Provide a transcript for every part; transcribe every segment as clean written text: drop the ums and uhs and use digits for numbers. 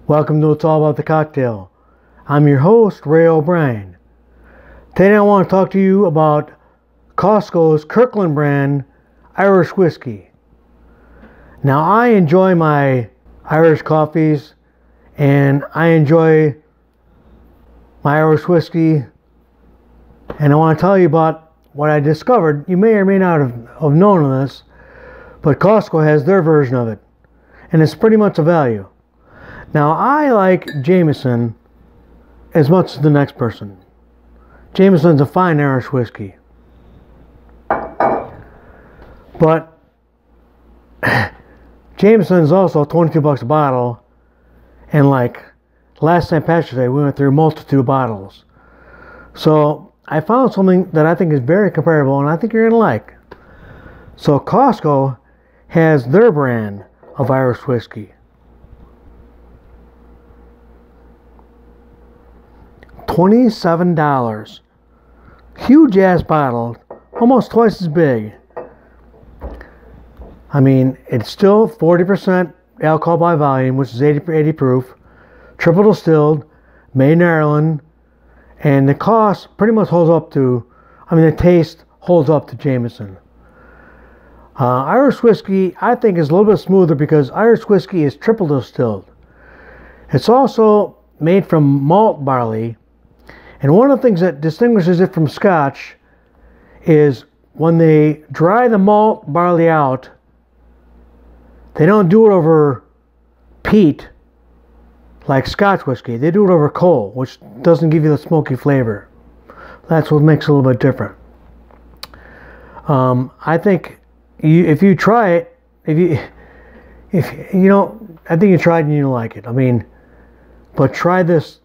Welcome to It's All About the Cocktail. I'm your host, Ray O'Brien. Today I want to talk to you about Costco's Kirkland brand Irish whiskey. Now I enjoy my Irish coffees and I enjoy my Irish whiskey, and I want to tell you about what I discovered. You may or may not have known this, but Costco has their version of it and it's pretty much a value. Now, I like Jameson as much as the next person. Jameson's a fine Irish whiskey. But Jameson's also $22 a bottle. And like last St. Patrick's Day, we went through a multitude of bottles. So I found something that I think is very comparable and I think you're going to like. So Costco has their brand of Irish whiskey. $27. Huge ass bottle, almost twice as big. I mean, it's still 40% alcohol by volume, which is 80 proof, triple distilled, made in Ireland, and the cost pretty much holds up to, the taste holds up to Jameson. Irish whiskey, I think, is a little bit smoother because Irish whiskey is triple distilled. It's also made from malt barley. And one of the things that distinguishes it from Scotch is when they dry the malt barley out, they don't do it over peat like Scotch whiskey. They do it over coal, which doesn't give you the smoky flavor. That's what makes it a little bit different. I think if you try it, I think you tried and you like it. But try this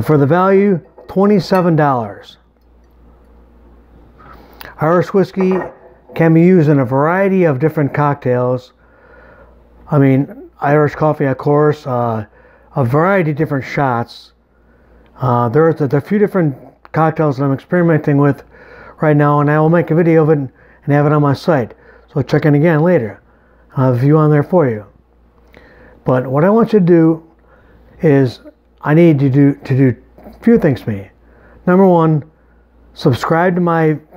for the value, $27. Irish whiskey can be used in a variety of different cocktails. Irish coffee, of course, a variety of different shots. There are a few different cocktails that I'm experimenting with right now, and I will make a video of it and have it on my site. So check in again later. I'll have a view on there for you. But what I want you to do is I need you to do a few things for me. Number one, subscribe to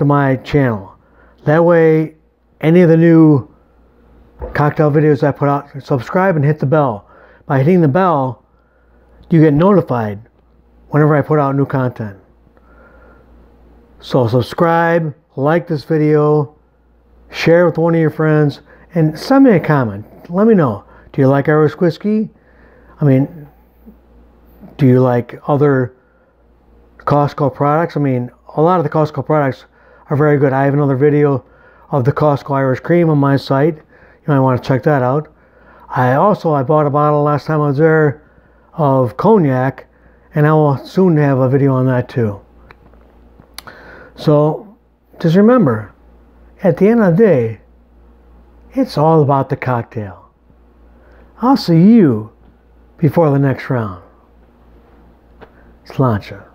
my channel. That way, any of the new cocktail videos I put out, subscribe and hit the bell. By hitting the bell, you get notified whenever I put out new content. So subscribe, like this video, share with one of your friends, and send me a comment. Let me know. Do you like Irish whiskey? Do you like other Costco products? A lot of the Costco products are very good. I have another video of the Costco Irish Cream on my site. You might want to check that out. I bought a bottle last time I was there of cognac, and I will soon have a video on that too. So just remember, at the end of the day, it's all about the cocktail. I'll see you before the next round. Sláinte.